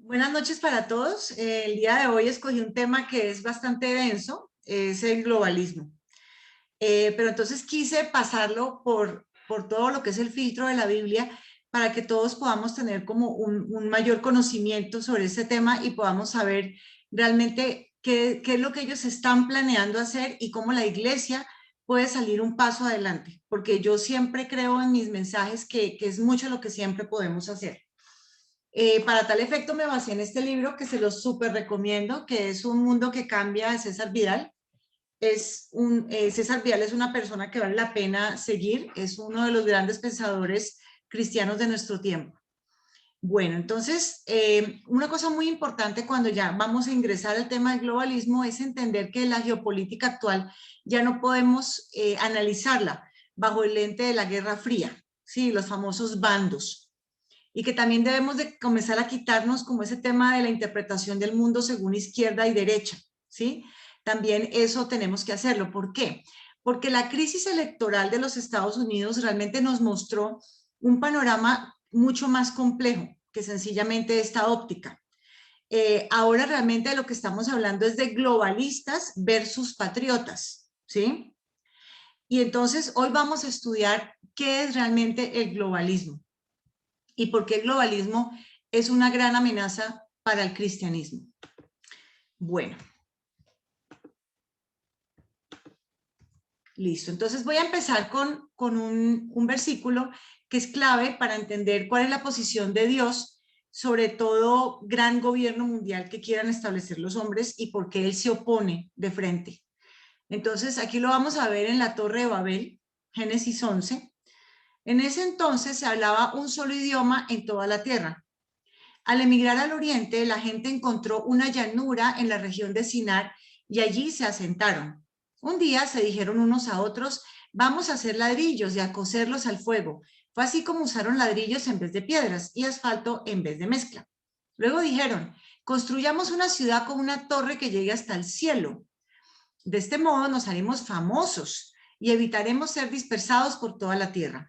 Buenas noches para todos. El día de hoy escogí un tema que es bastante denso, es el globalismo. Pero entonces quise pasarlo por todo lo que es el filtro de la Biblia para que todos podamos tener como un mayor conocimiento sobre ese tema y podamos saber realmente qué es lo que ellos están planeando hacer y cómo la iglesia puede salir un paso adelante, porque yo siempre creo en mis mensajes que es mucho lo que siempre podemos hacer. Para tal efecto me basé en este libro que se lo súper recomiendo, que es Un mundo que cambia de César Vidal. César Vidal es una persona que vale la pena seguir, es uno de los grandes pensadores cristianos de nuestro tiempo. Bueno, entonces, una cosa muy importante cuando ya vamos a ingresar al tema del globalismo es entender que la geopolítica actual ya no podemos analizarla bajo el lente de la Guerra Fría, ¿sí? Los famosos bandos, y que también debemos de comenzar a quitarnos como ese tema de la interpretación del mundo según izquierda y derecha, ¿sí? También eso tenemos que hacerlo. ¿Por qué? Porque la crisis electoral de los Estados Unidos realmente nos mostró un panorama mucho más complejo que sencillamente esta óptica. Ahora realmente de lo que estamos hablando es de globalistas versus patriotas, ¿sí? Y entonces hoy vamos a estudiar qué es realmente el globalismo y por qué el globalismo es una gran amenaza para el cristianismo. Bueno, listo. Entonces voy a empezar con un versículo que es clave para entender cuál es la posición de Dios sobre todo gran gobierno mundial que quieran establecer los hombres y por qué Él se opone de frente. Entonces aquí lo vamos a ver en la Torre de Babel, Génesis 11. En ese entonces se hablaba un solo idioma en toda la tierra. Al emigrar al oriente, la gente encontró una llanura en la región de Sinar y allí se asentaron. Un día se dijeron unos a otros, vamos a hacer ladrillos y a coserlos al fuego. Fue así como usaron ladrillos en vez de piedras y asfalto en vez de mezcla. Luego dijeron, construyamos una ciudad con una torre que llegue hasta el cielo. De este modo nos haremos famosos y evitaremos ser dispersados por toda la tierra.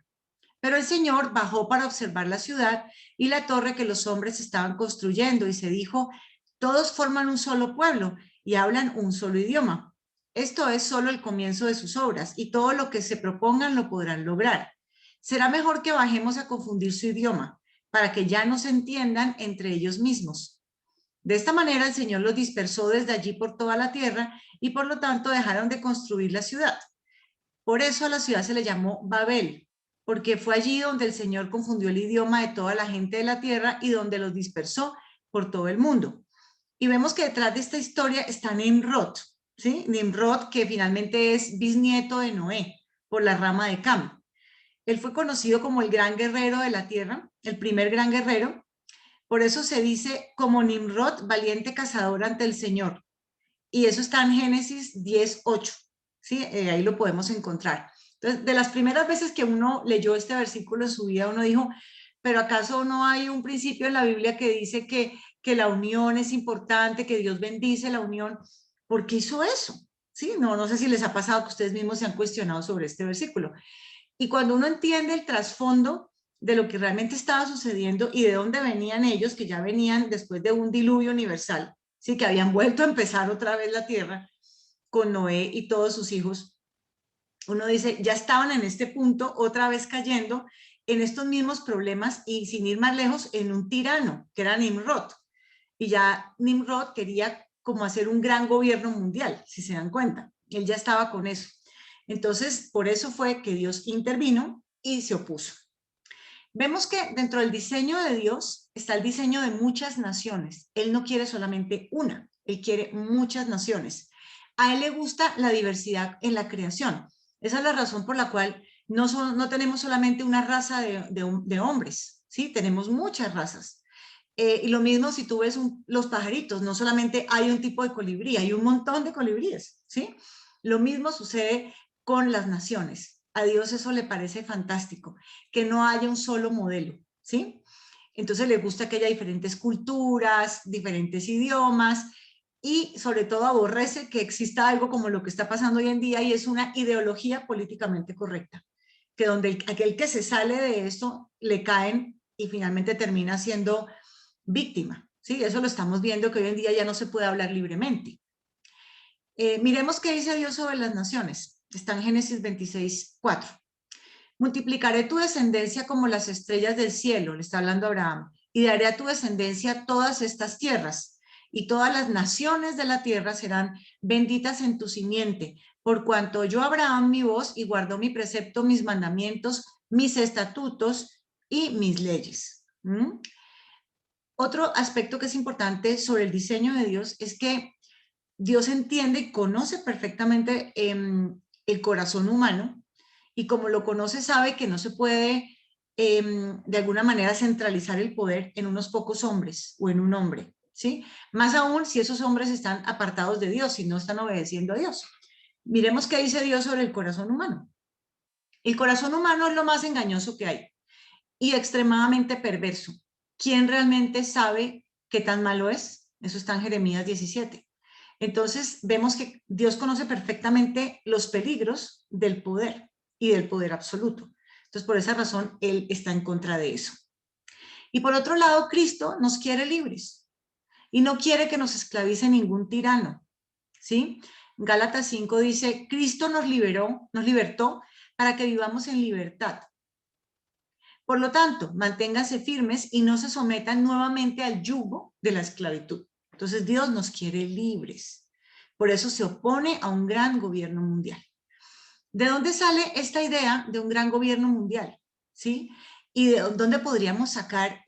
Pero el Señor bajó para observar la ciudad y la torre que los hombres estaban construyendo y se dijo, todos forman un solo pueblo y hablan un solo idioma. Esto es solo el comienzo de sus obras y todo lo que se propongan lo podrán lograr. Será mejor que bajemos a confundir su idioma para que ya no se entiendan entre ellos mismos. De esta manera el Señor los dispersó desde allí por toda la tierra y por lo tanto dejaron de construir la ciudad. Por eso a la ciudad se le llamó Babel, porque fue allí donde el Señor confundió el idioma de toda la gente de la tierra y donde los dispersó por todo el mundo. Y vemos que detrás de esta historia está Nimrod, ¿sí? Nimrod, que finalmente es bisnieto de Noé por la rama de Cam. Él fue conocido como el gran guerrero de la tierra, el primer gran guerrero. Por eso se dice como Nimrod, valiente cazador ante el Señor. Y eso está en Génesis 10:8, ¿sí? Ahí lo podemos encontrar. Entonces, de las primeras veces que uno leyó este versículo en su vida, uno dijo, pero ¿acaso no hay un principio en la Biblia que dice que la unión es importante, que Dios bendice la unión? ¿Por qué hizo eso? ¿Sí? No sé si les ha pasado que ustedes mismos se han cuestionado sobre este versículo. Y cuando uno entiende el trasfondo de lo que realmente estaba sucediendo y de dónde venían ellos, que ya venían después de un diluvio universal, sí, que habían vuelto a empezar otra vez la tierra con Noé y todos sus hijos, uno dice, ya estaban en este punto, otra vez cayendo en estos mismos problemas y sin ir más lejos, en un tirano, que era Nimrod. Y ya Nimrod quería como hacer un gran gobierno mundial, si se dan cuenta. Él ya estaba con eso. Entonces, por eso fue que Dios intervino y se opuso. Vemos que dentro del diseño de Dios está el diseño de muchas naciones. Él no quiere solamente una, él quiere muchas naciones. A él le gusta la diversidad en la creación. Esa es la razón por la cual no tenemos solamente una raza de hombres, ¿sí? Tenemos muchas razas. Y lo mismo si tú ves los pajaritos, no solamente hay un tipo de colibrí, hay un montón de colibríes, ¿sí? Lo mismo sucede con las naciones. A Dios eso le parece fantástico, que no haya un solo modelo, ¿sí? Entonces le gusta que haya diferentes culturas, diferentes idiomas y sobre todo aborrece que exista algo como lo que está pasando hoy en día y es una ideología políticamente correcta, que donde aquel que se sale de esto le caen y finalmente termina siendo víctima. ¿sí? Eso lo estamos viendo, que hoy en día ya no se puede hablar libremente. Miremos qué dice Dios sobre las naciones. Está en Génesis 26:4. Multiplicaré tu descendencia como las estrellas del cielo, le está hablando Abraham, y daré a tu descendencia todas estas tierras, y todas las naciones de la tierra serán benditas en tu simiente, por cuanto oyó Abraham mi voz y guardó mi precepto, mis mandamientos, mis estatutos y mis leyes. Otro aspecto que es importante sobre el diseño de Dios es que Dios entiende y conoce perfectamente el corazón humano, y como lo conoce sabe que no se puede de alguna manera centralizar el poder en unos pocos hombres o en un hombre, ¿sí? Más aún si esos hombres están apartados de Dios y no están obedeciendo a Dios. Miremos qué dice Dios sobre el corazón humano. El corazón humano es lo más engañoso que hay y extremadamente perverso. ¿Quién realmente sabe qué tan malo es? Eso está en Jeremías 17. Entonces vemos que Dios conoce perfectamente los peligros del poder y del poder absoluto. Entonces por esa razón Él está en contra de eso. Y por otro lado, Cristo nos quiere libres y no quiere que nos esclavice ningún tirano, ¿sí? Gálatas 5 dice, Cristo nos libertó para que vivamos en libertad. Por lo tanto, manténganse firmes y no se sometan nuevamente al yugo de la esclavitud. Entonces Dios nos quiere libres. Por eso se opone a un gran gobierno mundial. ¿De dónde sale esta idea de un gran gobierno mundial? ¿Sí? ¿Y de dónde podríamos sacar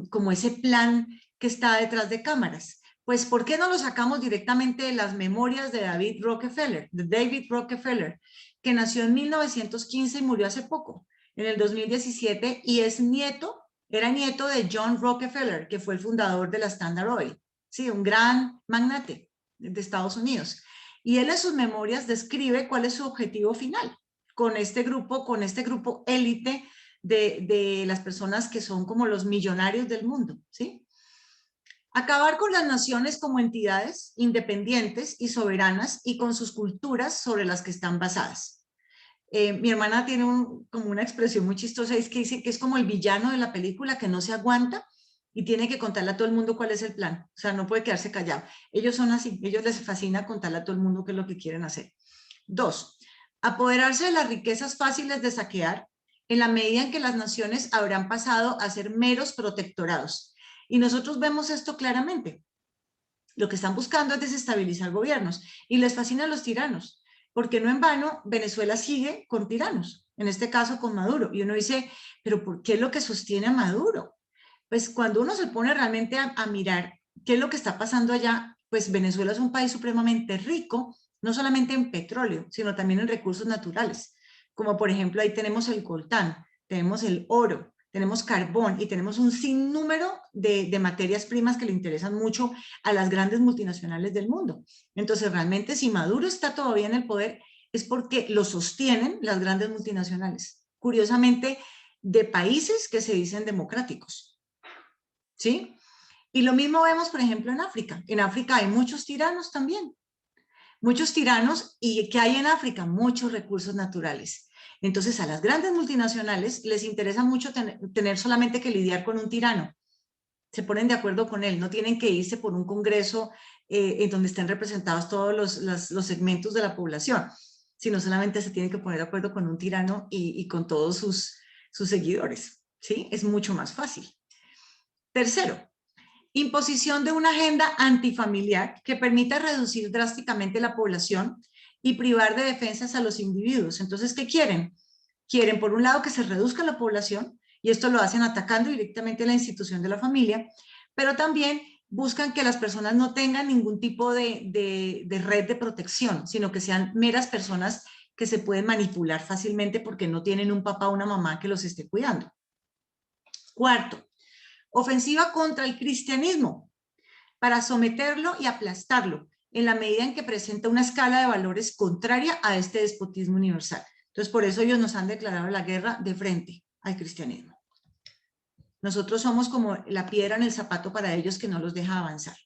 como ese plan que está detrás de cámaras? Pues, ¿por qué no lo sacamos directamente de las memorias de David Rockefeller, que nació en 1915 y murió hace poco, en el 2017, y era nieto de John Rockefeller, que fue el fundador de la Standard Oil, ¿sí? Un gran magnate de Estados Unidos. Y él en sus memorias describe cuál es su objetivo final con este grupo élite de las personas que son como los millonarios del mundo, ¿sí? Acabar con las naciones como entidades independientes y soberanas y con sus culturas sobre las que están basadas. Mi hermana tiene como una expresión muy chistosa, es que dice que es como el villano de la película que no se aguanta y tiene que contarle a todo el mundo cuál es el plan. O sea, no puede quedarse callado. Ellos son así, ellos les fascina contarle a todo el mundo qué es lo que quieren hacer. 2, apoderarse de las riquezas fáciles de saquear en la medida en que las naciones habrán pasado a ser meros protectorados. Y nosotros vemos esto claramente. Lo que están buscando es desestabilizar gobiernos y les fascinan los tiranos, porque no en vano Venezuela sigue con tiranos, en este caso con Maduro. Y uno dice, pero ¿por qué es lo que sostiene a Maduro? Pues cuando uno se pone realmente a mirar qué es lo que está pasando allá, pues Venezuela es un país supremamente rico, no solamente en petróleo, sino también en recursos naturales, como por ejemplo ahí tenemos el coltán, tenemos el oro, tenemos carbón y tenemos un sinnúmero de materias primas que le interesan mucho a las grandes multinacionales del mundo. Entonces realmente si Maduro está todavía en el poder es porque lo sostienen las grandes multinacionales, curiosamente de países que se dicen democráticos, ¿sí? Y lo mismo vemos, por ejemplo, en África. En África hay muchos tiranos también, muchos tiranos, y ¿qué hay en África? Muchos recursos naturales. Entonces a las grandes multinacionales les interesa mucho tener solamente que lidiar con un tirano. Se ponen de acuerdo con él, no tienen que irse por un congreso en donde estén representados todos los segmentos de la población, sino solamente se tienen que poner de acuerdo con un tirano y con todos sus seguidores, ¿sí? Es mucho más fácil. Tercero, imposición de una agenda antifamiliar que permita reducir drásticamente la población y privar de defensas a los individuos. Entonces, ¿qué quieren? Quieren, por un lado, que se reduzca la población, y esto lo hacen atacando directamente a la institución de la familia, pero también buscan que las personas no tengan ningún tipo de red de protección, sino que sean meras personas que se pueden manipular fácilmente porque no tienen un papá o una mamá que los esté cuidando. Cuarto, ofensiva contra el cristianismo para someterlo y aplastarlo en la medida en que presenta una escala de valores contraria a este despotismo universal. Entonces, por eso ellos nos han declarado la guerra de frente al cristianismo. Nosotros somos como la piedra en el zapato para ellos que no los deja avanzar.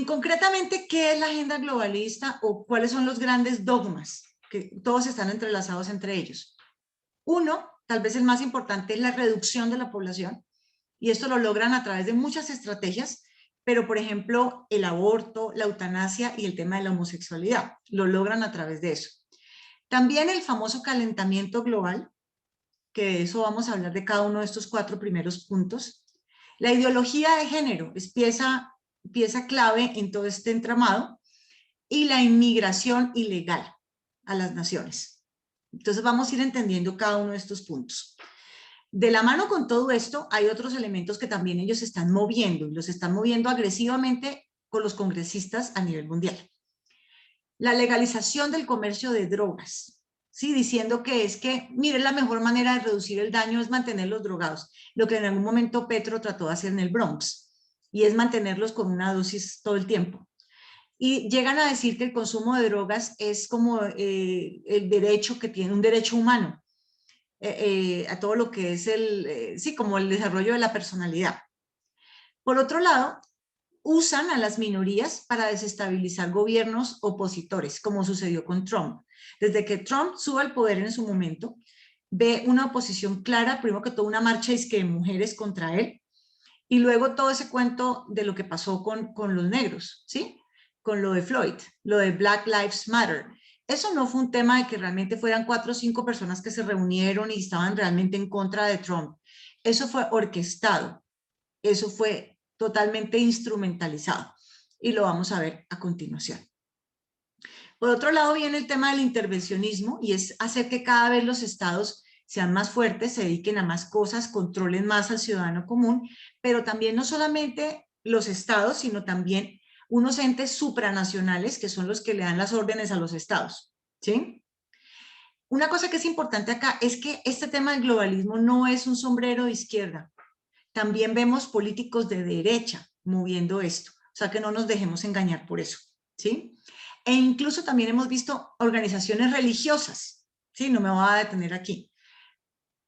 Concretamente, ¿qué es la agenda globalista o cuáles son los grandes dogmas? Que todos están entrelazados entre ellos. Uno, tal vez el más importante, es la reducción de la población. y esto lo logran a través de muchas estrategias, pero por ejemplo el aborto, la eutanasia y el tema de la homosexualidad, lo logran a través de eso. También el famoso calentamiento global, que de eso vamos a hablar de cada uno de estos 4 primeros puntos. La ideología de género es pieza clave en todo este entramado, y la inmigración ilegal a las naciones. Entonces vamos a ir entendiendo cada uno de estos puntos. De la mano con todo esto, hay otros elementos que también ellos están moviendo, y los están moviendo agresivamente con los congresistas a nivel mundial. La legalización del comercio de drogas, ¿sí? Diciendo que es que, mire, la mejor manera de reducir el daño es mantenerlos drogados, lo que en algún momento Petro trató de hacer en el Bronx, y es mantenerlos con una dosis todo el tiempo. Y llegan a decir que el consumo de drogas es como el derecho que tiene, un derecho humano, a todo lo que es sí, como el desarrollo de la personalidad. Por otro lado, usan a las minorías para desestabilizar gobiernos opositores, como sucedió con Trump. Desde que Trump sube al poder en su momento, ve una oposición clara, primero que todo una marcha de mujeres contra él, y luego todo ese cuento de lo que pasó con los negros, ¿sí? Con lo de Floyd, lo de Black Lives Matter. Eso no fue un tema de que realmente fueran 4 o 5 personas que se reunieron y estaban realmente en contra de Trump. Eso fue orquestado, eso fue totalmente instrumentalizado, y lo vamos a ver a continuación. Por otro lado viene el tema del intervencionismo, y es hacer que cada vez los estados sean más fuertes, se dediquen a más cosas, controlen más al ciudadano común, pero también no solamente los estados, sino también unos entes supranacionales que son los que le dan las órdenes a los estados, ¿sí? Una cosa que es importante acá es que este tema del globalismo no es un sombrero de izquierda. También vemos políticos de derecha moviendo esto, o sea que no nos dejemos engañar por eso, ¿sí? E incluso también hemos visto organizaciones religiosas, ¿sí? No me voy a detener aquí,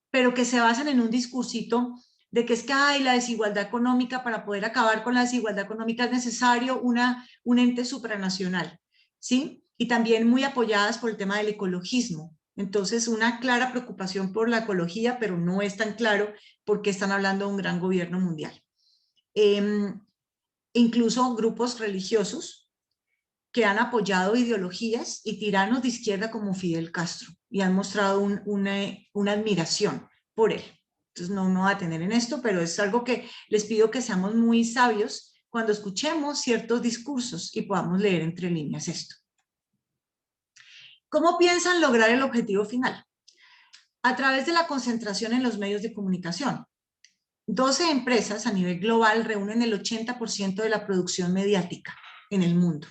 pero que se basan en un discursito de que es que hay la desigualdad económica, para poder acabar con la desigualdad económica es necesario un ente supranacional, ¿sí? Y también muy apoyadas por el tema del ecologismo. Entonces, una clara preocupación por la ecología, pero no es tan claro por qué están hablando de un gran gobierno mundial. Incluso grupos religiosos que han apoyado ideologías y tiranos de izquierda como Fidel Castro, y han mostrado una admiración por él. Entonces no me voy a detener en esto, pero es algo que les pido que seamos muy sabios cuando escuchemos ciertos discursos y podamos leer entre líneas esto. ¿Cómo piensan lograr el objetivo final? A través de la concentración en los medios de comunicación. 12 empresas a nivel global reúnen el 80% de la producción mediática en el mundo.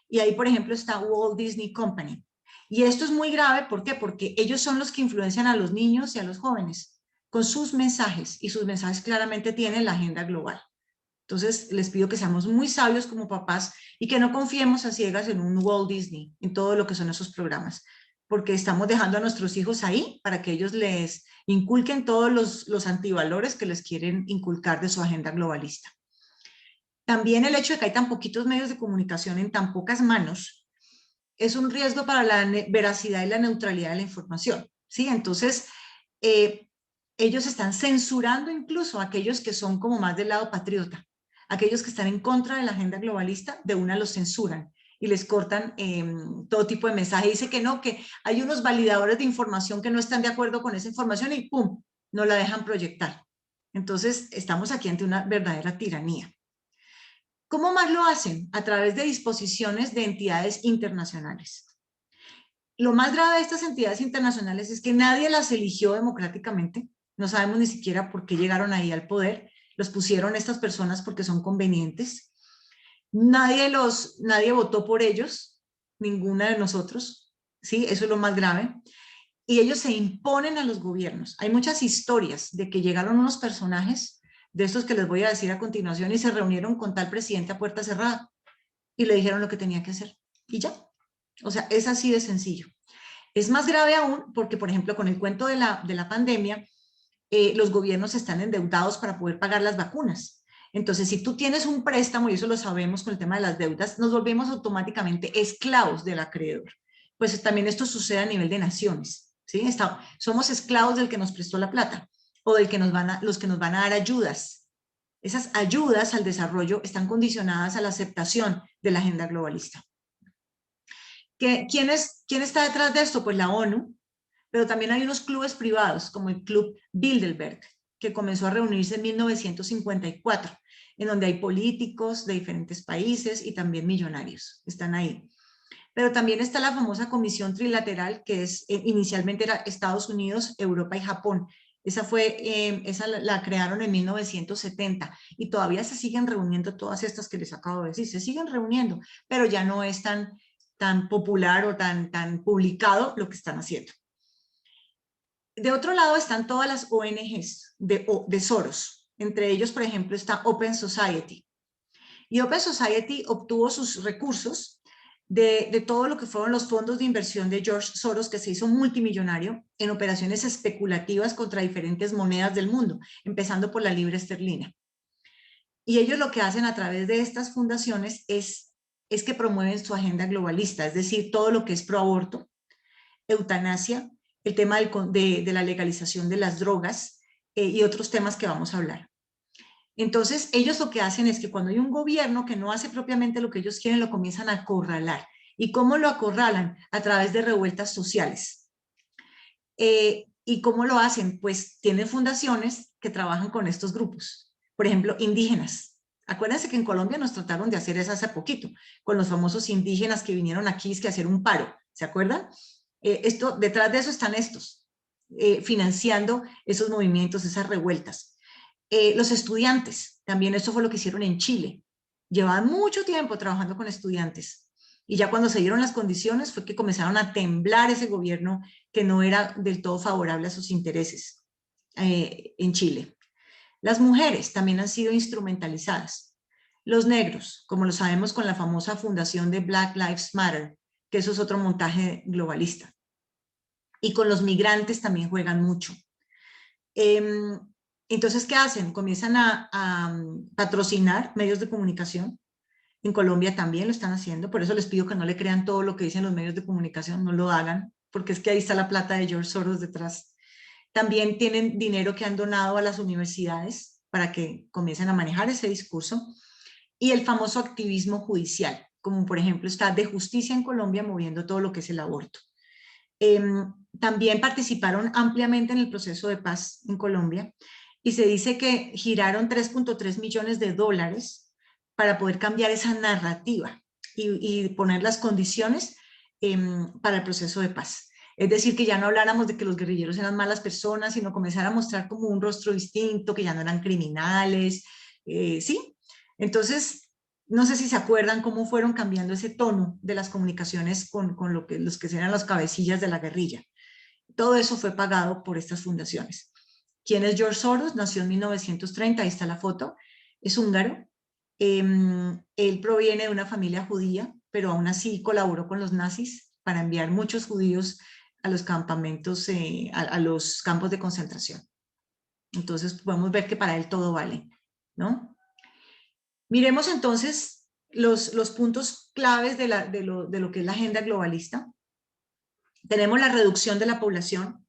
Y ahí, por ejemplo, está Walt Disney Company. Y esto es muy grave, ¿por qué? Porque ellos son los que influencian a los niños y a los jóvenes con sus mensajes, y sus mensajes claramente tienen la agenda global. Entonces, les pido que seamos muy sabios como papás y que no confiemos a ciegas en un Walt Disney, en todo lo que son esos programas, porque estamos dejando a nuestros hijos ahí para que ellos les inculquen todos los antivalores que les quieren inculcar de su agenda globalista. También el hecho de que hay tan poquitos medios de comunicación en tan pocas manos es un riesgo para la veracidad y la neutralidad de la información, ¿sí? Entonces, ellos están censurando incluso a aquellos que son como más del lado patriota. Aquellos que están en contra de la agenda globalista, de una los censuran y les cortan todo tipo de mensaje. Dice que no, que hay unos validadores de información que no están de acuerdo con esa información y ¡pum!, no la dejan proyectar. Entonces, estamos aquí ante una verdadera tiranía. ¿Cómo más lo hacen? A través de disposiciones de entidades internacionales. Lo más grave de estas entidades internacionales es que nadie las eligió democráticamente. No sabemos ni siquiera por qué llegaron ahí al poder. Los pusieron estas personas porque son convenientes. Nadie votó por ellos, ninguna de nosotros, ¿sí? Eso es lo más grave. Y ellos se imponen a los gobiernos. Hay muchas historias de que llegaron unos personajes, de estos que les voy a decir a continuación, y se reunieron con tal presidente a puerta cerrada y le dijeron lo que tenía que hacer. Y ya. O sea, es así de sencillo. Es más grave aún porque, por ejemplo, con el cuento de la pandemia, los gobiernos están endeudados para poder pagar las vacunas. Entonces, si tú tienes un préstamo, y eso lo sabemos con el tema de las deudas, nos volvemos automáticamente esclavos del acreedor. Pues también esto sucede a nivel de naciones, ¿sí? Somos esclavos del que nos prestó la plata. o del que los que nos van a dar ayudas. Esas ayudas al desarrollo están condicionadas a la aceptación de la agenda globalista. ¿Quién está detrás de esto? Pues la ONU, pero también hay unos clubes privados, como el Club Bilderberg, que comenzó a reunirse en 1954, en donde hay políticos de diferentes países y también millonarios, están ahí. Pero también está la famosa Comisión Trilateral, que inicialmente era Estados Unidos, Europa y Japón. Esa la crearon en 1970 y todavía se siguen reuniendo todas estas que les acabo de decir, se siguen reuniendo, pero ya no es tan popular o tan publicado lo que están haciendo. De otro lado están todas las ONGs de Soros. Entre ellos, por ejemplo, está Open Society. Y Open Society obtuvo sus recursos de todo lo que fueron los fondos de inversión de George Soros, que se hizo multimillonario en operaciones especulativas contra diferentes monedas del mundo, empezando por la libra esterlina. Y ellos lo que hacen a través de estas fundaciones es que promueven su agenda globalista, es decir, todo lo que es proaborto, eutanasia, el tema de la legalización de las drogas y otros temas que vamos a hablar. Entonces, ellos lo que hacen es que cuando hay un gobierno que no hace propiamente lo que ellos quieren, lo comienzan a acorralar. ¿Y cómo lo acorralan? A través de revueltas sociales. ¿Y cómo lo hacen? Pues tienen fundaciones que trabajan con estos grupos. Por ejemplo, indígenas. Acuérdense que en Colombia nos trataron de hacer eso hace poquito, con los famosos indígenas que vinieron aquí a hacer un paro. ¿Se acuerdan? Detrás de eso están estos, financiando esos movimientos, esas revueltas. Los estudiantes, también eso fue lo que hicieron en Chile. Llevaban mucho tiempo trabajando con estudiantes. Y ya cuando se dieron las condiciones fue que comenzaron a temblar ese gobierno que no era del todo favorable a sus intereses en Chile. Las mujeres también han sido instrumentalizadas. Los negros, como lo sabemos con la famosa fundación de Black Lives Matter, que eso es otro montaje globalista. Y con los migrantes también juegan mucho. Entonces, ¿qué hacen? Comienzan a patrocinar medios de comunicación. En Colombia también lo están haciendo, por eso les pido que no le crean todo lo que dicen los medios de comunicación, no lo hagan, porque es que ahí está la plata de George Soros detrás. También tienen dinero que han donado a las universidades para que comiencen a manejar ese discurso. Y el famoso activismo judicial, como por ejemplo está De Justicia en Colombia moviendo todo lo que es el aborto. También participaron ampliamente en el proceso de paz en Colombia y se dice que giraron 3.3 millones de dólares para poder cambiar esa narrativa y poner las condiciones para el proceso de paz. Es decir, que ya no habláramos de que los guerrilleros eran malas personas, sino comenzar a mostrar como un rostro distinto, que ya no eran criminales, ¿sí? Entonces, no sé si se acuerdan cómo fueron cambiando ese tono de las comunicaciones con los que eran las cabecillas de la guerrilla. Todo eso fue pagado por estas fundaciones. ¿Quién es George Soros? Nació en 1930, ahí está la foto, es húngaro. Él proviene de una familia judía, pero aún así colaboró con los nazis para enviar muchos judíos a los campamentos, a los campos de concentración. Entonces podemos ver que para él todo vale, ¿no? Miremos entonces los puntos claves de lo que es la agenda globalista. Tenemos la reducción de la población.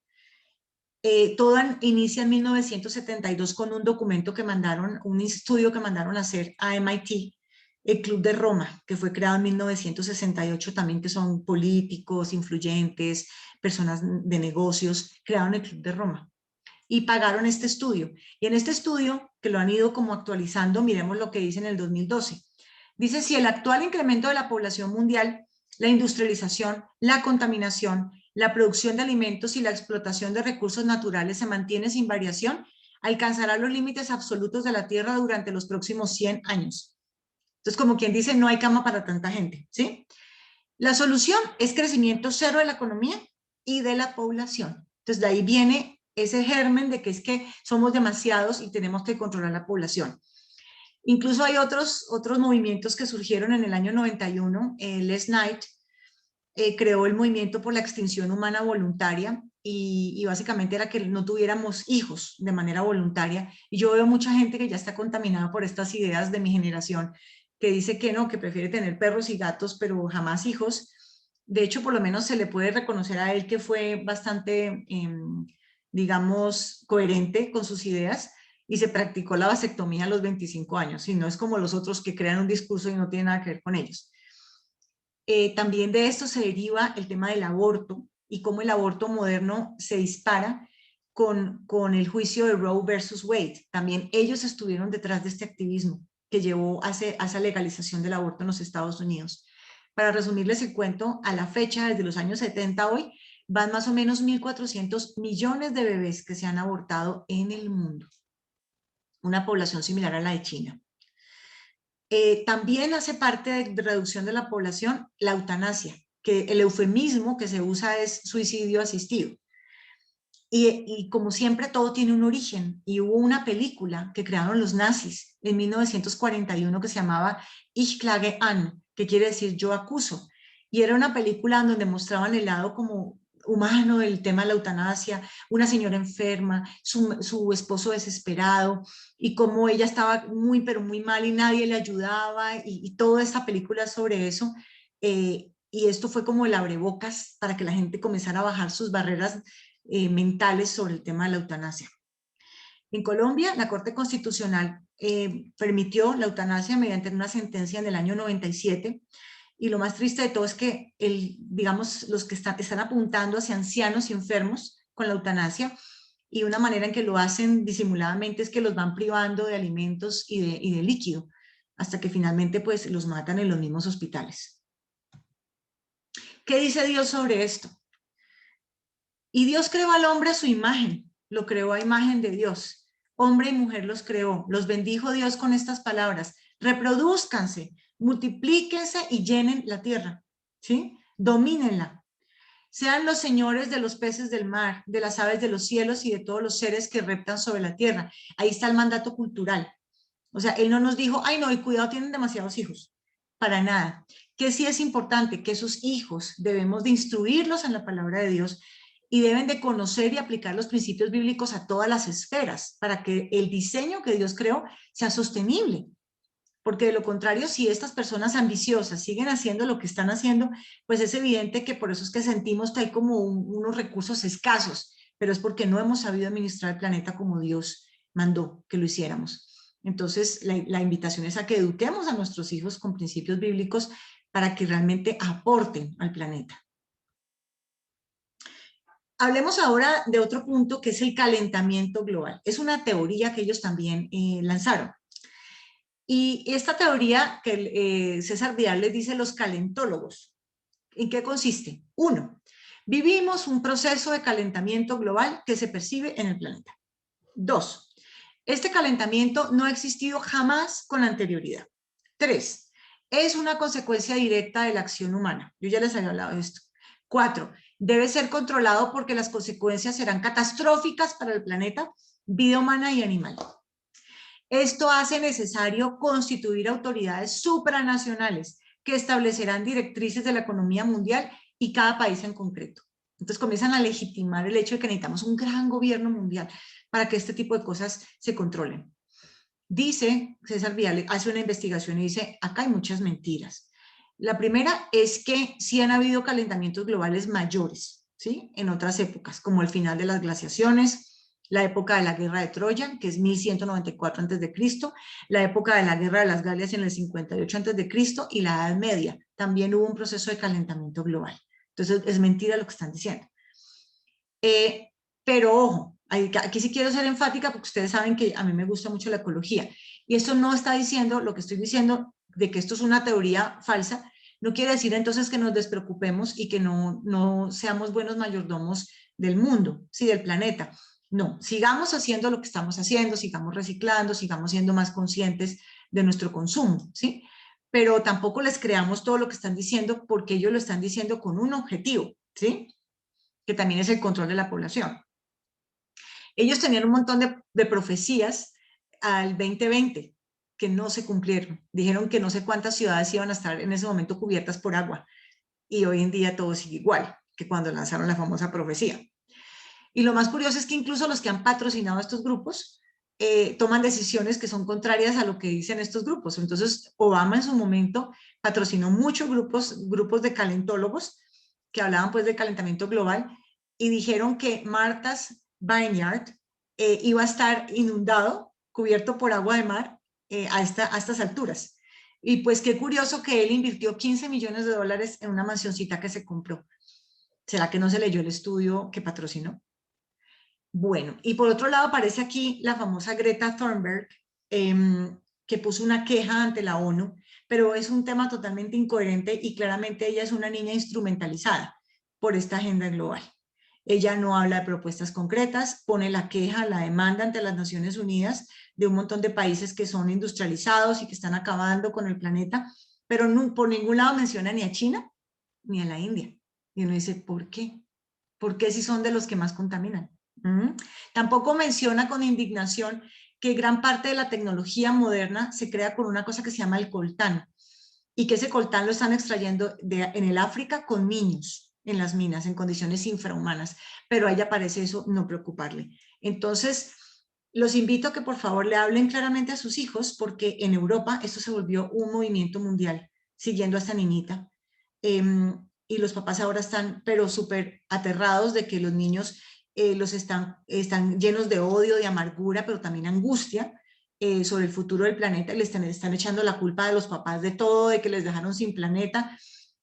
Todo inicia en 1972 con un documento que mandaron, un estudio que mandaron a hacer a MIT, el Club de Roma, que fue creado en 1968 también, que son políticos, influyentes, personas de negocios, crearon el Club de Roma y pagaron este estudio. Y en este estudio, que lo han ido como actualizando, miremos lo que dice en el 2012. Dice, si el actual incremento de la población mundial, la industrialización, la contaminación, la producción de alimentos y la explotación de recursos naturales se mantiene sin variación, alcanzará los límites absolutos de la Tierra durante los próximos 100 años. Entonces, como quien dice, no hay cama para tanta gente, ¿sí? La solución es crecimiento cero de la economía y de la población. Entonces, de ahí viene ese germen de que es que somos demasiados y tenemos que controlar la población. Incluso hay otros movimientos que surgieron en el año 91. Les Knight creó el movimiento por la extinción humana voluntaria y básicamente era que no tuviéramos hijos de manera voluntaria. Y yo veo mucha gente que ya está contaminada por estas ideas de mi generación, que dice que no, que prefiere tener perros y gatos, pero jamás hijos. De hecho, por lo menos se le puede reconocer a él que fue bastante digamos, coherente con sus ideas y se practicó la vasectomía a los 25 años, y no es como los otros que crean un discurso y no tiene nada que ver con ellos. También de esto se deriva el tema del aborto y cómo el aborto moderno se dispara con el juicio de Roe versus Wade. También ellos estuvieron detrás de este activismo que llevó a esa legalización del aborto en los Estados Unidos. Para resumirles el cuento, a la fecha, desde los años 70 a hoy, van más o menos 1.400 millones de bebés que se han abortado en el mundo, una población similar a la de China. También hace parte de reducción de la población la eutanasia, que el eufemismo que se usa es suicidio asistido. Y como siempre, todo tiene un origen, y hubo una película que crearon los nazis en 1941 que se llamaba Ich klage an, que quiere decir yo acuso, y era una película donde mostraban el lado como humano del tema de la eutanasia, una señora enferma, su esposo desesperado, y cómo ella estaba muy, pero muy mal y nadie le ayudaba, y toda esta película sobre eso, y esto fue como el abrebocas para que la gente comenzara a bajar sus barreras mentales sobre el tema de la eutanasia. En Colombia, la Corte Constitucional permitió la eutanasia mediante una sentencia en el año 97, y lo más triste de todo es que digamos, los que están apuntando hacia ancianos y enfermos con la eutanasia, y una manera en que lo hacen disimuladamente es que los van privando de alimentos y de líquido, hasta que finalmente pues los matan en los mismos hospitales. ¿Qué dice Dios sobre esto? Y Dios creó al hombre a su imagen, lo creó a imagen de Dios. Hombre y mujer los creó, los bendijo Dios con estas palabras: reproduzcanse, multiplíquense y llenen la tierra, ¿sí? Domínenla. Sean los señores de los peces del mar, de las aves de los cielos y de todos los seres que reptan sobre la tierra. Ahí está el mandato cultural. O sea, él no nos dijo, ay no, y cuidado, tienen demasiados hijos. Para nada. Que sí es importante que sus hijos debemos de instruirlos en la palabra de Dios, y deben de conocer y aplicar los principios bíblicos a todas las esferas para que el diseño que Dios creó sea sostenible. Porque de lo contrario, si estas personas ambiciosas siguen haciendo lo que están haciendo, pues es evidente que por eso es que sentimos que hay como unos recursos escasos, pero es porque no hemos sabido administrar el planeta como Dios mandó que lo hiciéramos. Entonces, la invitación es a que eduquemos a nuestros hijos con principios bíblicos para que realmente aporten al planeta. Hablemos ahora de otro punto, que es el calentamiento global. Es una teoría que ellos también lanzaron. Y esta teoría que César Vidal les dice los calentólogos, ¿en qué consiste? 1. Vivimos un proceso de calentamiento global que se percibe en el planeta. 2. Este calentamiento no ha existido jamás con anterioridad. 3. Es una consecuencia directa de la acción humana. Yo ya les había hablado de esto. 4. Debe ser controlado porque las consecuencias serán catastróficas para el planeta, vida humana y animal. Esto hace necesario constituir autoridades supranacionales que establecerán directrices de la economía mundial y cada país en concreto. Entonces comienzan a legitimar el hecho de que necesitamos un gran gobierno mundial para que este tipo de cosas se controlen. Dice, César Vidal hace una investigación y dice, acá hay muchas mentiras. La primera es que sí han habido calentamientos globales mayores, ¿sí? En otras épocas, como el final de las glaciaciones, la época de la guerra de Troya, que es 1194 a.C., la época de la guerra de las Galias en el 58 a.C. y la Edad Media. También hubo un proceso de calentamiento global. Entonces, es mentira lo que están diciendo. Pero ojo, aquí sí quiero ser enfática porque ustedes saben que a mí me gusta mucho la ecología. Y esto no está diciendo, lo que estoy diciendo, de que esto es una teoría falsa, no quiere decir entonces que nos despreocupemos y que no seamos buenos mayordomos del mundo, sí, del planeta. No, sigamos haciendo lo que estamos haciendo, sigamos reciclando, sigamos siendo más conscientes de nuestro consumo, ¿sí? Pero tampoco les creamos todo lo que están diciendo, porque ellos lo están diciendo con un objetivo, ¿sí? Que también es el control de la población. Ellos tenían un montón de profecías al 2020 que no se cumplieron. Dijeron que no sé cuántas ciudades iban a estar en ese momento cubiertas por agua, y hoy en día todo sigue igual que cuando lanzaron la famosa profecía. Y lo más curioso es que incluso los que han patrocinado a estos grupos toman decisiones que son contrarias a lo que dicen estos grupos. Entonces, Obama en su momento patrocinó muchos grupos de calentólogos que hablaban pues de calentamiento global, y dijeron que Marta's Vineyard iba a estar inundado, cubierto por agua de mar a estas alturas. Y pues qué curioso que él invirtió 15 millones de dólares en una mansioncita que se compró. ¿Será que no se leyó el estudio que patrocinó? Bueno, y por otro lado aparece aquí la famosa Greta Thunberg, que puso una queja ante la ONU, pero es un tema totalmente incoherente y claramente ella es una niña instrumentalizada por esta agenda global. Ella no habla de propuestas concretas, pone la queja, la demanda ante las Naciones Unidas de un montón de países que son industrializados y que están acabando con el planeta, pero no, por ningún lado menciona ni a China ni a la India. Y uno dice, ¿por qué? ¿Por qué si son de los que más contaminan? Tampoco menciona con indignación que gran parte de la tecnología moderna se crea con una cosa que se llama el coltán y que ese coltán lo están extrayendo en el África con niños en las minas en condiciones infrahumanas, pero a ella parece eso no preocuparle. Entonces, los invito a que por favor le hablen claramente a sus hijos porque en Europa esto se volvió un movimiento mundial siguiendo a esta niñita. Y los papás ahora están pero súper aterrados de que los niños los están llenos de odio, de amargura, pero también angustia sobre el futuro del planeta y le están echando la culpa a los papás de todo, de que les dejaron sin planeta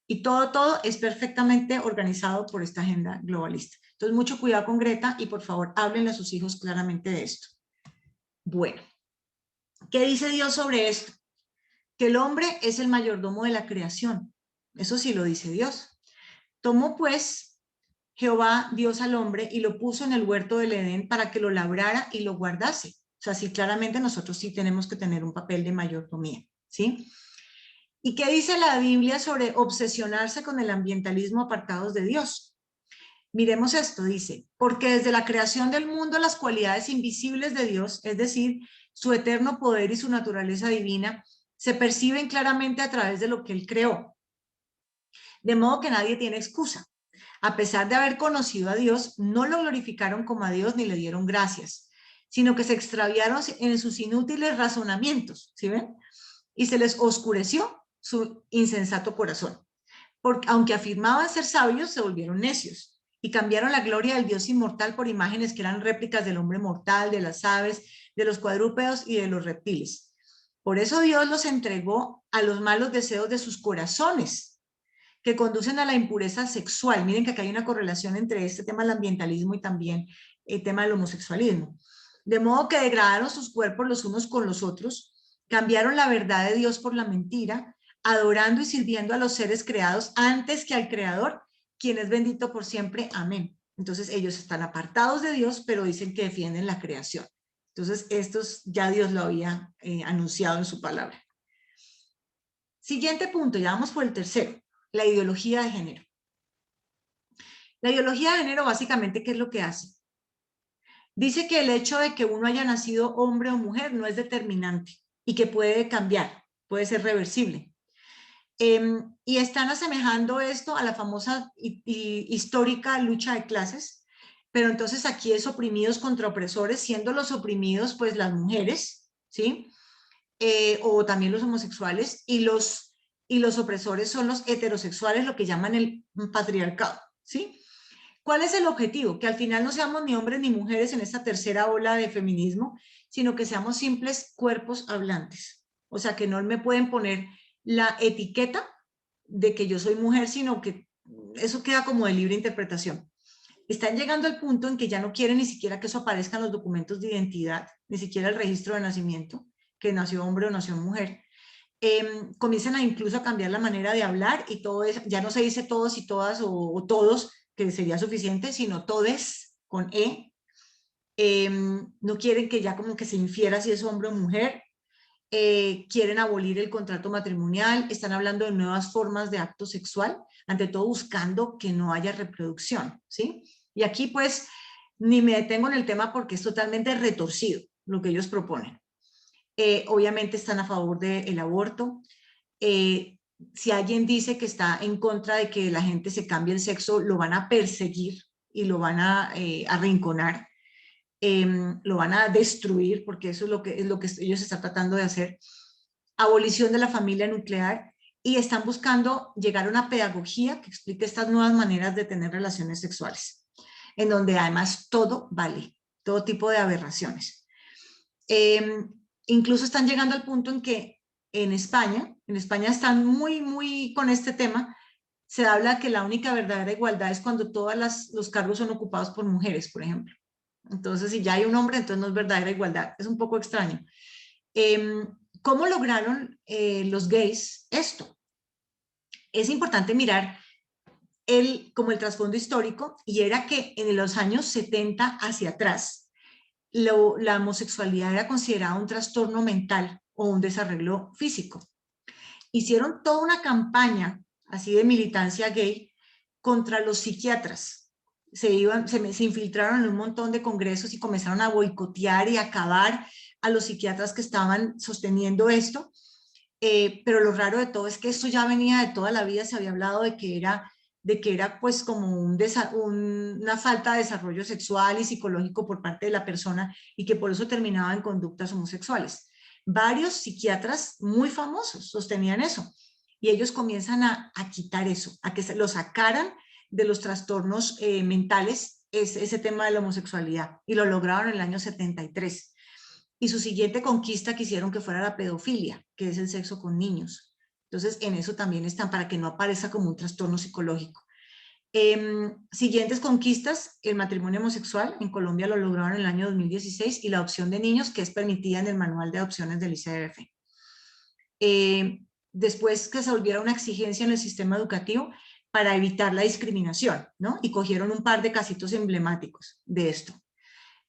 y todo es perfectamente organizado por esta agenda globalista. Entonces, mucho cuidado con Greta y por favor, háblenle a sus hijos claramente de esto. Bueno, ¿qué dice Dios sobre esto? Que el hombre es el mayordomo de la creación. Eso sí lo dice Dios. Tomó pues Jehová Dios al hombre y lo puso en el huerto del Edén para que lo labrara y lo guardase. O sea, sí, claramente nosotros sí tenemos que tener un papel de mayordomía, ¿sí? ¿Y qué dice la Biblia sobre obsesionarse con el ambientalismo apartados de Dios? Miremos esto, dice, porque desde la creación del mundo las cualidades invisibles de Dios, es decir, su eterno poder y su naturaleza divina, se perciben claramente a través de lo que Él creó. De modo que nadie tiene excusa. A pesar de haber conocido a Dios, no lo glorificaron como a Dios ni le dieron gracias, sino que se extraviaron en sus inútiles razonamientos, ¿sí ven? Y se les oscureció su insensato corazón. Porque aunque afirmaban ser sabios, se volvieron necios y cambiaron la gloria del Dios inmortal por imágenes que eran réplicas del hombre mortal, de las aves, de los cuadrúpedos y de los reptiles. Por eso Dios los entregó a los malos deseos de sus corazones, que conducen a la impureza sexual. Miren que acá hay una correlación entre este tema del ambientalismo y también el tema del homosexualismo. De modo que degradaron sus cuerpos los unos con los otros, cambiaron la verdad de Dios por la mentira, adorando y sirviendo a los seres creados antes que al Creador, quien es bendito por siempre. Amén. Entonces ellos están apartados de Dios, pero dicen que defienden la creación. Entonces estos ya Dios lo había anunciado en su palabra. Siguiente punto, ya vamos por el tercero, la ideología de género. La ideología de género básicamente, ¿qué es lo que hace? Dice que el hecho de que uno haya nacido hombre o mujer no es determinante y que puede cambiar, puede ser reversible. Y están asemejando esto a la famosa y histórica lucha de clases, pero entonces aquí es oprimidos contra opresores, siendo los oprimidos pues las mujeres, ¿sí? O también los homosexuales, y los opresores son los heterosexuales, lo que llaman el patriarcado, ¿sí? ¿Cuál es el objetivo? Que al final no seamos ni hombres ni mujeres en esta tercera ola de feminismo, sino que seamos simples cuerpos hablantes. O sea, que no me pueden poner la etiqueta de que yo soy mujer, sino que eso queda como de libre interpretación. Están llegando al punto en que ya no quieren ni siquiera que eso aparezca en los documentos de identidad, ni siquiera el registro de nacimiento, que nació hombre o nació mujer. Comienzan a incluso a cambiar la manera de hablar y todo es, ya no se dice todos y todas o todos, que sería suficiente, sino todes con E. No quieren que ya como que se infiera si es hombre o mujer. Quieren abolir el contrato matrimonial, están hablando de nuevas formas de acto sexual, ante todo buscando que no haya reproducción, ¿sí? Y aquí pues ni me detengo en el tema porque es totalmente retorcido lo que ellos proponen. Obviamente están a favor del aborto. Si alguien dice que está en contra de que la gente se cambie el sexo, lo van a perseguir y lo van a arrinconar. Lo van a destruir, porque eso es lo que ellos están tratando de hacer. Abolición de la familia nuclear, y están buscando llegar a una pedagogía que explique estas nuevas maneras de tener relaciones sexuales. en donde además todo vale, todo tipo de aberraciones. Incluso están llegando al punto en que en España están muy con este tema. Se habla que la única verdadera igualdad es cuando todos los cargos son ocupados por mujeres, por ejemplo. Entonces, si ya hay un hombre, entonces no es verdadera igualdad. Es un poco extraño. ¿Cómo lograron los gays esto? Es importante mirar como el trasfondo histórico, y era que en los años 70 hacia atrás, la homosexualidad era considerada un trastorno mental o un desarreglo físico. Hicieron toda una campaña así de militancia gay contra los psiquiatras. Se infiltraron en un montón de congresos y comenzaron a boicotear y acabar a los psiquiatras que estaban sosteniendo esto. Pero lo raro de todo es que esto ya venía de toda la vida. Se había hablado de que era pues como una falta de desarrollo sexual y psicológico por parte de la persona, y que por eso terminaba en conductas homosexuales. Varios psiquiatras muy famosos sostenían eso, y ellos comienzan a quitar eso, a que lo sacaran de los trastornos mentales, ese tema de la homosexualidad, y lo lograron en el año 73. Y su siguiente conquista quisieron que fuera la pedofilia, que es el sexo con niños. Entonces, en eso también están, para que no aparezca como un trastorno psicológico. Siguientes conquistas: el matrimonio homosexual. En Colombia lo lograron en el año 2016, y la adopción de niños, que es permitida en el manual de adopciones del ICBF. Después, que se volviera una exigencia en el sistema educativo para evitar la discriminación, ¿no? Y cogieron un par de casitos emblemáticos de esto.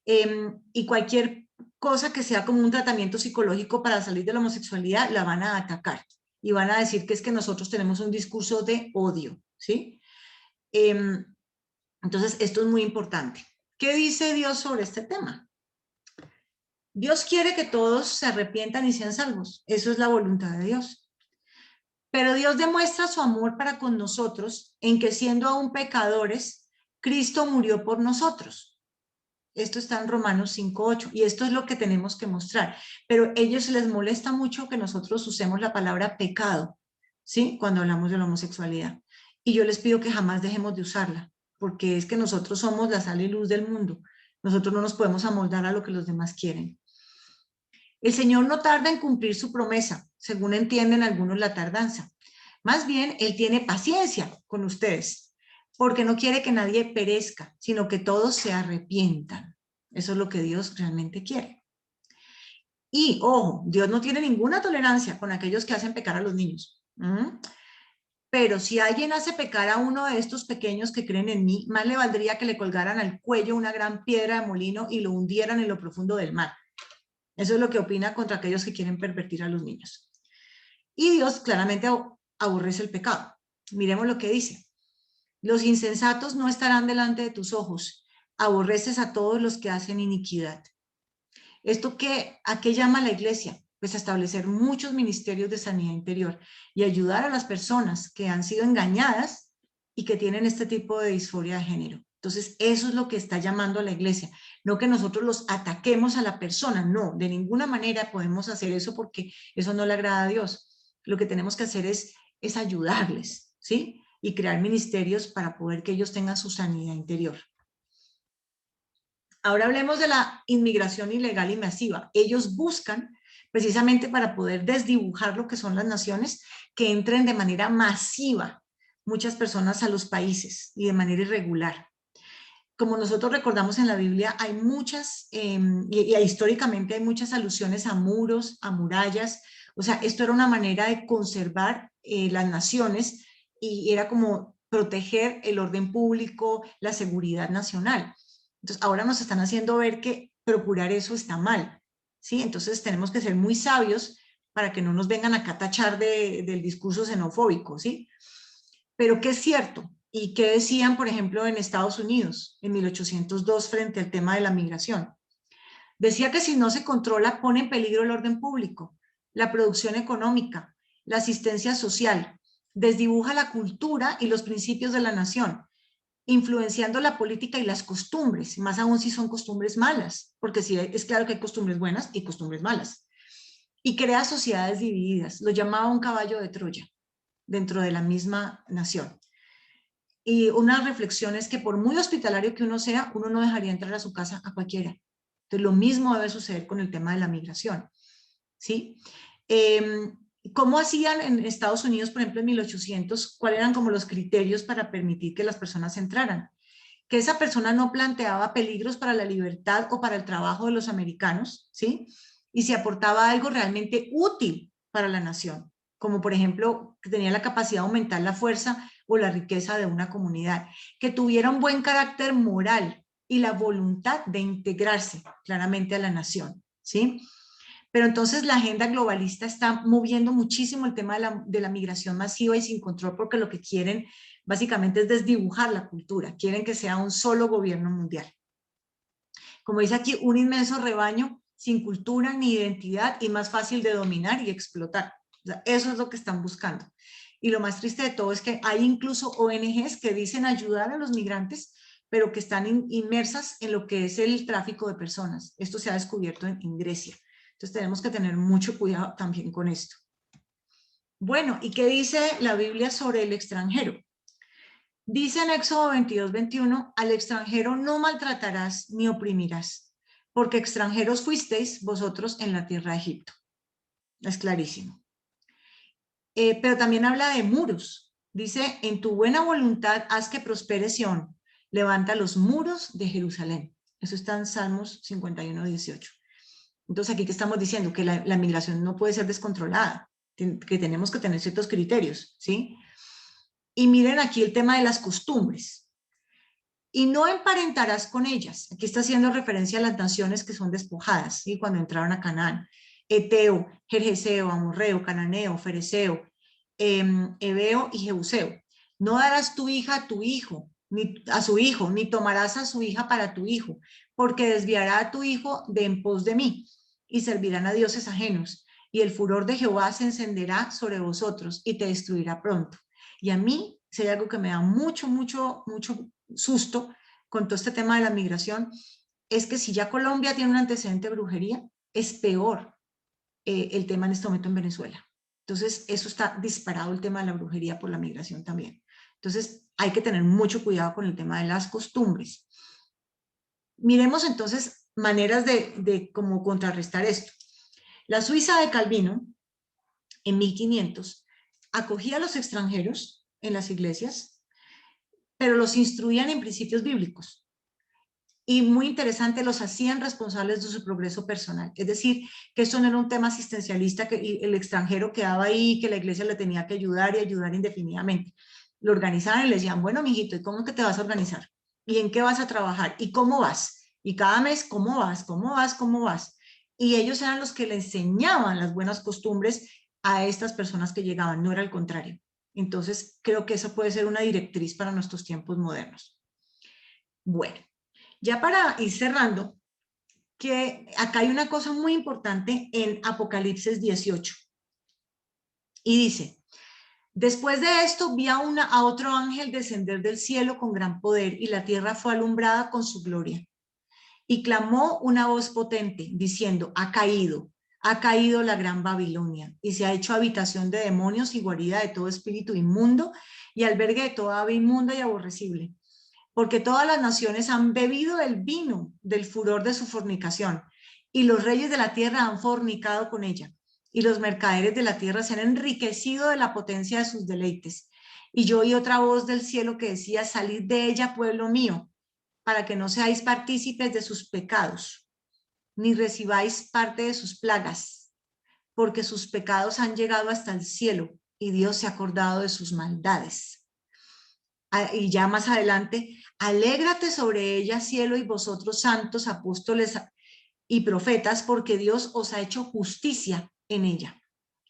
Y cualquier cosa que sea como un tratamiento psicológico para salir de la homosexualidad, la van a atacar y van a decir que es que nosotros tenemos un discurso de odio, ¿sí? Entonces, esto es muy importante. ¿Qué dice Dios sobre este tema? Dios quiere que todos se arrepientan y sean salvos. Eso es la voluntad de Dios. Pero Dios demuestra su amor para con nosotros en que, siendo aún pecadores, Cristo murió por nosotros. Esto está en Romanos 5:8, y esto es lo que tenemos que mostrar. Pero a ellos les molesta mucho que nosotros usemos la palabra pecado, ¿sí? Cuando hablamos de la homosexualidad. Y yo les pido que jamás dejemos de usarla, porque es que nosotros somos la sal y luz del mundo. Nosotros no nos podemos amoldar a lo que los demás quieren. El Señor no tarda en cumplir su promesa, según entienden algunos la tardanza. Más bien, Él tiene paciencia con ustedes, porque no quiere que nadie perezca, sino que todos se arrepientan. Eso es lo que Dios realmente quiere. Y, ojo, Dios no tiene ninguna tolerancia con aquellos que hacen pecar a los niños. Pero si alguien hace pecar a uno de estos pequeños que creen en mí, más le valdría que le colgaran al cuello una gran piedra de molino y lo hundieran en lo profundo del mar. Eso es lo que opina contra aquellos que quieren pervertir a los niños. Y Dios claramente aborrece el pecado. Miremos lo que dice. Los insensatos no estarán delante de tus ojos. Aborreces a todos los que hacen iniquidad. ¿A qué llama la iglesia? Pues a establecer muchos ministerios de sanidad interior y ayudar a las personas que han sido engañadas y que tienen este tipo de disforia de género. Entonces, eso es lo que está llamando a la iglesia. No que nosotros los ataquemos a la persona, no, de ninguna manera podemos hacer eso, porque eso no le agrada a Dios. Lo que tenemos que hacer es ayudarles, ¿sí? Y crear ministerios para poder que ellos tengan su sanidad interior. Ahora hablemos de la inmigración ilegal y masiva. Ellos buscan, precisamente para poder desdibujar lo que son las naciones, que entren de manera masiva muchas personas a los países y de manera irregular. Como nosotros recordamos en la Biblia, hay muchas, y históricamente hay muchas alusiones a muros, a murallas. O sea, esto era una manera de conservar las naciones, y era como proteger el orden público, la seguridad nacional. Entonces, ahora nos están haciendo ver que procurar eso está mal, ¿sí? Entonces, tenemos que ser muy sabios para que no nos vengan acá a tachar del discurso xenofóbico, ¿sí? Pero ¿qué es cierto? ¿Y qué decían, por ejemplo, en Estados Unidos en 1802 frente al tema de la migración? Decía que si no se controla, pone en peligro el orden público, la producción económica, la asistencia social, desdibuja la cultura y los principios de la nación, influenciando la política y las costumbres, más aún si son costumbres malas, porque sí, es claro que hay costumbres buenas y costumbres malas, y crea sociedades divididas. Lo llamaba un caballo de Troya dentro de la misma nación. Y una reflexión es que por muy hospitalario que uno sea, uno no dejaría entrar a su casa a cualquiera. Entonces, lo mismo debe suceder con el tema de la migración, ¿sí? ¿Cómo hacían en Estados Unidos, por ejemplo, en 1800? ¿Cuáles eran como los criterios para permitir que las personas entraran? Que esa persona no planteaba peligros para la libertad o para el trabajo de los americanos, ¿sí? Y se aportaba algo realmente útil para la nación, como por ejemplo, que tenía la capacidad de aumentar la fuerza o la riqueza de una comunidad, que tuviera un buen carácter moral y la voluntad de integrarse claramente a la nación, ¿sí? Pero entonces la agenda globalista está moviendo muchísimo el tema de la migración masiva y sin control, porque lo que quieren básicamente es desdibujar la cultura, quieren que sea un solo gobierno mundial. Como dice aquí, un inmenso rebaño sin cultura ni identidad y más fácil de dominar y explotar. O sea, eso es lo que están buscando. Y lo más triste de todo es que hay incluso ONGs que dicen ayudar a los migrantes, pero que están inmersas en lo que es el tráfico de personas. Esto se ha descubierto en Grecia. Entonces tenemos que tener mucho cuidado también con esto. Bueno, ¿y qué dice la Biblia sobre el extranjero? Dice en Éxodo 22:21, al extranjero no maltratarás ni oprimirás, porque extranjeros fuisteis vosotros en la tierra de Egipto. Es clarísimo. Pero también habla de muros. Dice, en tu buena voluntad haz que prospere Sión, levanta los muros de Jerusalén. Eso está en Salmos 51:18. Entonces, aquí que estamos diciendo que la migración no puede ser descontrolada, que tenemos que tener ciertos criterios, ¿sí? Y miren aquí el tema de las costumbres. Y no emparentarás con ellas. Aquí está haciendo referencia a las naciones que son despojadas, ¿sí? Cuando entraron a Canaán. Eteo, Gergeseo, Amorreo, Cananeo, Fereceo, Ebeo y Jebuseo. No darás tu hija a tu hijo, ni a su hijo, ni tomarás a su hija para tu hijo, porque desviará a tu hijo de en pos de mí, y servirán a dioses ajenos, y el furor de Jehová se encenderá sobre vosotros, y te destruirá pronto. Y a mí, si hay algo que me da mucho, mucho, mucho susto con todo este tema de la migración, es que si ya Colombia tiene un antecedente de brujería, es peor el tema en este momento en Venezuela. Entonces, eso está disparado el tema de la brujería por la migración también. Entonces, hay que tener mucho cuidado con el tema de las costumbres. Miremos entonces maneras de cómo contrarrestar esto. La Suiza de Calvino, en 1500, acogía a los extranjeros en las iglesias, pero los instruían en principios bíblicos. Y muy interesante, los hacían responsables de su progreso personal. Es decir, que esto no era un tema asistencialista, que el extranjero quedaba ahí, que la iglesia le tenía que ayudar y ayudar indefinidamente. Lo organizaban y le decían, bueno, mijito, ¿y cómo es que te vas a organizar? ¿Y en qué vas a trabajar? ¿Y cómo vas? Y cada mes, ¿cómo vas? ¿Cómo vas? ¿Cómo vas? Y ellos eran los que le enseñaban las buenas costumbres a estas personas que llegaban, no era el contrario. Entonces, creo que eso puede ser una directriz para nuestros tiempos modernos. Bueno, ya para ir cerrando, que acá hay una cosa muy importante en Apocalipsis 18. Y dice, después de esto vi a otro ángel descender del cielo con gran poder y la tierra fue alumbrada con su gloria. Y clamó una voz potente diciendo, ha caído la gran Babilonia y se ha hecho habitación de demonios y guarida de todo espíritu inmundo y albergue de toda ave inmunda y aborrecible. Porque todas las naciones han bebido el vino del furor de su fornicación, y los reyes de la tierra han fornicado con ella, y los mercaderes de la tierra se han enriquecido de la potencia de sus deleites. Y yo oí otra voz del cielo que decía, salid de ella, pueblo mío, para que no seáis partícipes de sus pecados, ni recibáis parte de sus plagas, porque sus pecados han llegado hasta el cielo, y Dios se ha acordado de sus maldades. Y ya más adelante, alégrate sobre ella, cielo, y vosotros santos apóstoles y profetas, porque Dios os ha hecho justicia en ella.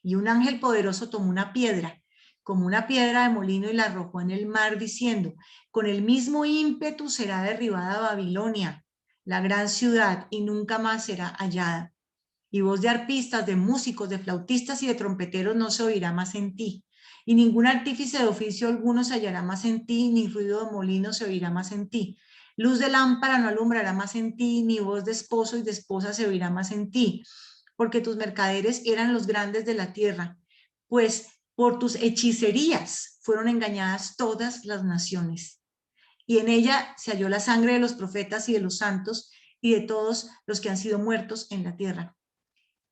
Y un ángel poderoso tomó una piedra, como una piedra de molino, y la arrojó en el mar, diciendo, con el mismo ímpetu será derribada Babilonia, la gran ciudad, y nunca más será hallada. Y voz de arpistas, de músicos, de flautistas y de trompeteros no se oirá más en ti. Y ningún artífice de oficio alguno se hallará más en ti, ni ruido de molino se oirá más en ti. Luz de lámpara no alumbrará más en ti, ni voz de esposo y de esposa se oirá más en ti, porque tus mercaderes eran los grandes de la tierra, pues Por tus hechicerías fueron engañadas todas las naciones, y en ella se halló la sangre de los profetas y de los santos y de todos los que han sido muertos en la tierra.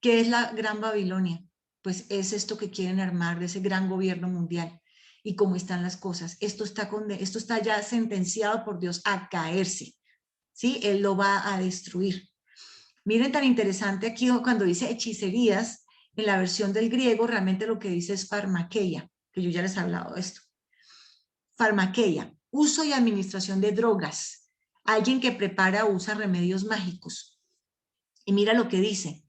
¿Qué es la Gran Babilonia? Pues es esto que quieren armar de ese gran gobierno mundial. Y cómo están las cosas. Esto está ya sentenciado por Dios a caerse, ¿sí? Él lo va a destruir. Miren tan interesante aquí cuando dice hechicerías, en la versión del griego realmente lo que dice es farmakeia, que yo ya les he hablado de esto. Farmakeia, uso y administración de drogas. Alguien que prepara o usa remedios mágicos. Y mira lo que dice.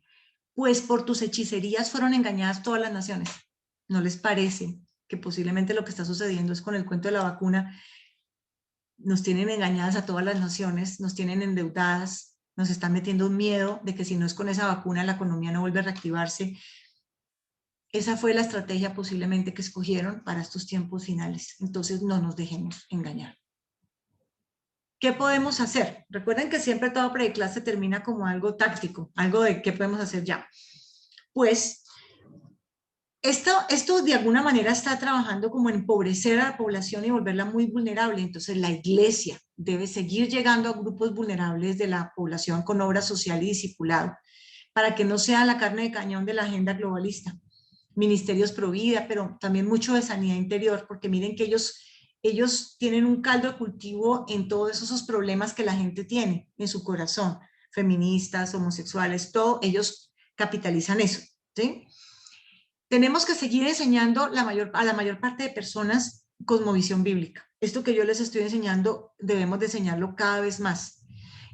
Pues por tus hechicerías fueron engañadas todas las naciones. ¿No les parece que posiblemente lo que está sucediendo es con el cuento de la vacuna? Nos tienen engañadas a todas las naciones, nos tienen endeudadas, nos están metiendo un miedo de que si no es con esa vacuna la economía no vuelve a reactivarse. Esa fue la estrategia posiblemente que escogieron para estos tiempos finales. Entonces no nos dejemos engañar. ¿Qué podemos hacer? Recuerden que siempre toda preclase termina como algo táctico, algo de qué podemos hacer ya. Pues esto de alguna manera está trabajando como en empobrecer a la población y volverla muy vulnerable. Entonces la iglesia debe seguir llegando a grupos vulnerables de la población con obra social y discipulado, para que no sea la carne de cañón de la agenda globalista. Ministerios pro vida, pero también mucho de sanidad interior, porque miren que ellos tienen un caldo de cultivo en todos esos problemas que la gente tiene en su corazón, feministas, homosexuales, todo, ellos capitalizan eso, ¿sí? Tenemos que seguir enseñando a la mayor parte de personas cosmovisión bíblica. Esto que yo les estoy enseñando, debemos de enseñarlo cada vez más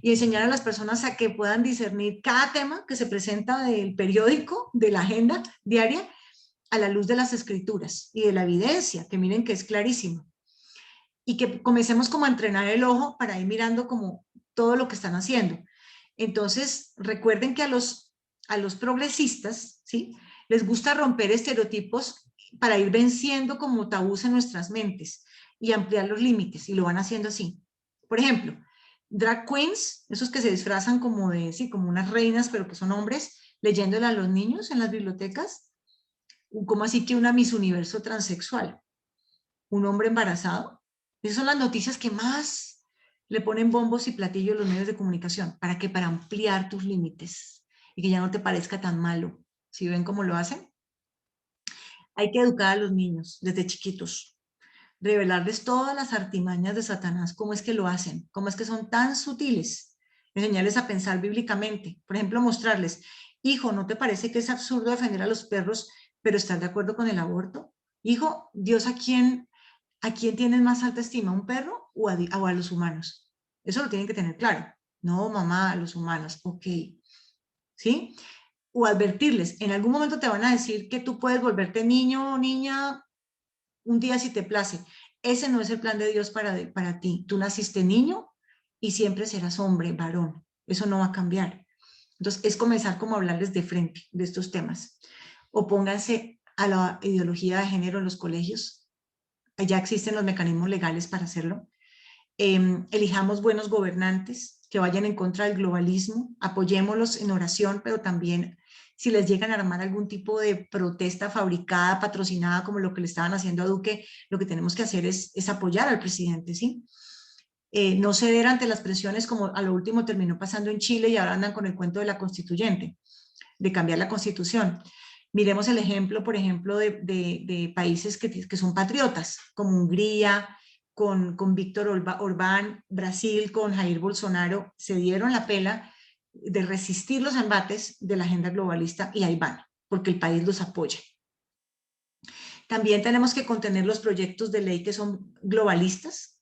y enseñar a las personas a que puedan discernir cada tema que se presenta del periódico, de la agenda diaria, a la luz de las escrituras y de la evidencia, que miren que es clarísimo. Y que comencemos como a entrenar el ojo para ir mirando como todo lo que están haciendo. Entonces, recuerden que a los progresistas, ¿sí?, les gusta romper estereotipos para ir venciendo como tabús en nuestras mentes y ampliar los límites, y lo van haciendo así. Por ejemplo, drag queens, esos que se disfrazan como de, sí, como unas reinas, pero que son hombres, leyéndole a los niños en las bibliotecas, como así que una Miss Universo transexual, un hombre embarazado. Esas son las noticias que más le ponen bombos y platillos los medios de comunicación. ¿Para qué? Para ampliar tus límites y que ya no te parezca tan malo. ¿Sí ven cómo lo hacen? Hay que educar a los niños desde chiquitos, revelarles todas las artimañas de Satanás, cómo es que lo hacen, cómo es que son tan sutiles, enseñarles a pensar bíblicamente. Por ejemplo, mostrarles, hijo, ¿no te parece que es absurdo defender a los perros, pero estar de acuerdo con el aborto? Hijo, Dios ¿a quién tienes más alta estima, un perro o a los humanos? Eso lo tienen que tener claro. No, mamá, a los humanos, ok. ¿Sí? O advertirles, en algún momento te van a decir que tú puedes volverte niño o niña un día si te place. Ese no es el plan de Dios para ti. Tú naciste niño y siempre serás hombre, varón. Eso no va a cambiar. Entonces, es comenzar como a hablarles de frente de estos temas. Opónganse a la ideología de género en los colegios. Ya existen los mecanismos legales para hacerlo. Elijamos buenos gobernantes que vayan en contra del globalismo, apoyémoslos en oración, pero también si les llegan a armar algún tipo de protesta fabricada, patrocinada, como lo que le estaban haciendo a Duque, lo que tenemos que hacer es apoyar al presidente, ¿sí? No ceder ante las presiones como a lo último terminó pasando en Chile y ahora andan con el cuento de la constituyente, de cambiar la constitución. Miremos el ejemplo, por ejemplo, de países que son patriotas, como Hungría, con Víctor Orbán, Brasil, con Jair Bolsonaro, se dieron la pela de resistir los embates de la agenda globalista y ahí van, porque el país los apoya. También tenemos que contener los proyectos de ley que son globalistas.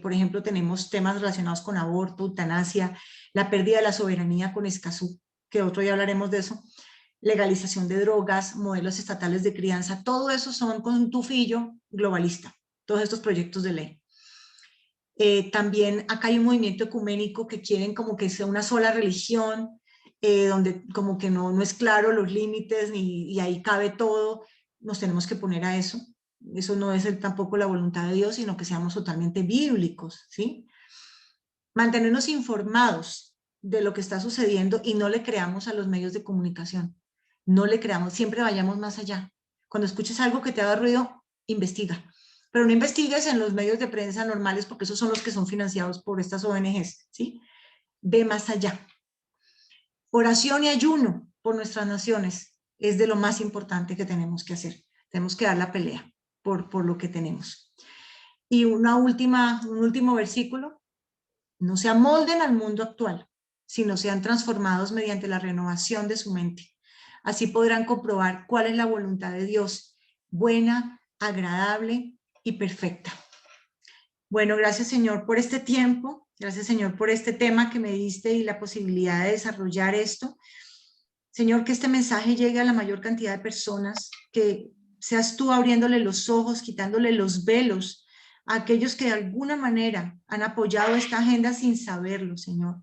Por ejemplo, tenemos temas relacionados con aborto, eutanasia, la pérdida de la soberanía con Escazú, que otro día hablaremos de eso, legalización de drogas, modelos estatales de crianza, todo eso son con un tufillo globalista, todos estos proyectos de ley. También acá hay un movimiento ecuménico que quieren como que sea una sola religión, donde como que no es claro los límites y ahí cabe todo. Nos tenemos que poner a eso. Eso no es tampoco la voluntad de Dios, sino que seamos totalmente bíblicos, ¿sí? Mantenernos informados de lo que está sucediendo y no le creamos a los medios de comunicación. No le creamos, siempre vayamos más allá. Cuando escuches algo que te haga ruido, investiga. Pero no investigues en los medios de prensa normales porque esos son los que son financiados por estas ONGs, ¿sí? Ve más allá. Oración y ayuno por nuestras naciones es de lo más importante que tenemos que hacer. Tenemos que dar la pelea por lo que tenemos. Y un último versículo: no se amolden al mundo actual, sino sean transformados mediante la renovación de su mente. Así podrán comprobar cuál es la voluntad de Dios, buena, agradable y perfecta. Bueno, gracias Señor por este tiempo, gracias Señor por este tema que me diste y la posibilidad de desarrollar esto. Señor, que este mensaje llegue a la mayor cantidad de personas, que seas tú abriéndole los ojos, quitándole los velos a aquellos que de alguna manera han apoyado esta agenda sin saberlo, Señor.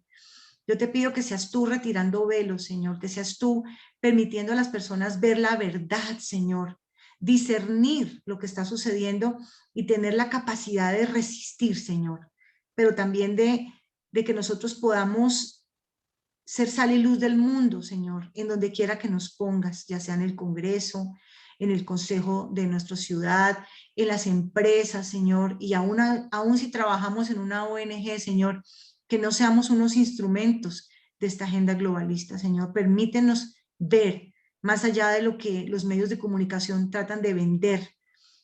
Yo te pido que seas tú retirando velos, Señor, que seas tú permitiendo a las personas ver la verdad, Señor, discernir lo que está sucediendo y tener la capacidad de resistir, Señor, pero también de que nosotros podamos ser sal y luz del mundo, Señor, en donde quiera que nos pongas, ya sea en el Congreso, en el Consejo de nuestra ciudad, en las empresas, Señor, y aún si trabajamos en una ONG, Señor, que no seamos unos instrumentos de esta agenda globalista, Señor. Permítenos ver más allá de lo que los medios de comunicación tratan de vender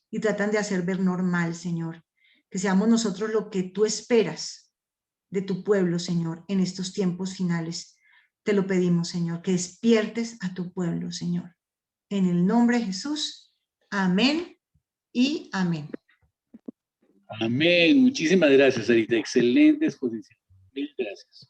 y tratan de hacer ver normal, Señor. Que seamos nosotros lo que tú esperas de tu pueblo, Señor, en estos tiempos finales. Te lo pedimos, Señor, que despiertes a tu pueblo, Señor. En el nombre de Jesús, amén y amén. Amén. Muchísimas gracias, Sarita. Excelente exposición. Mil gracias.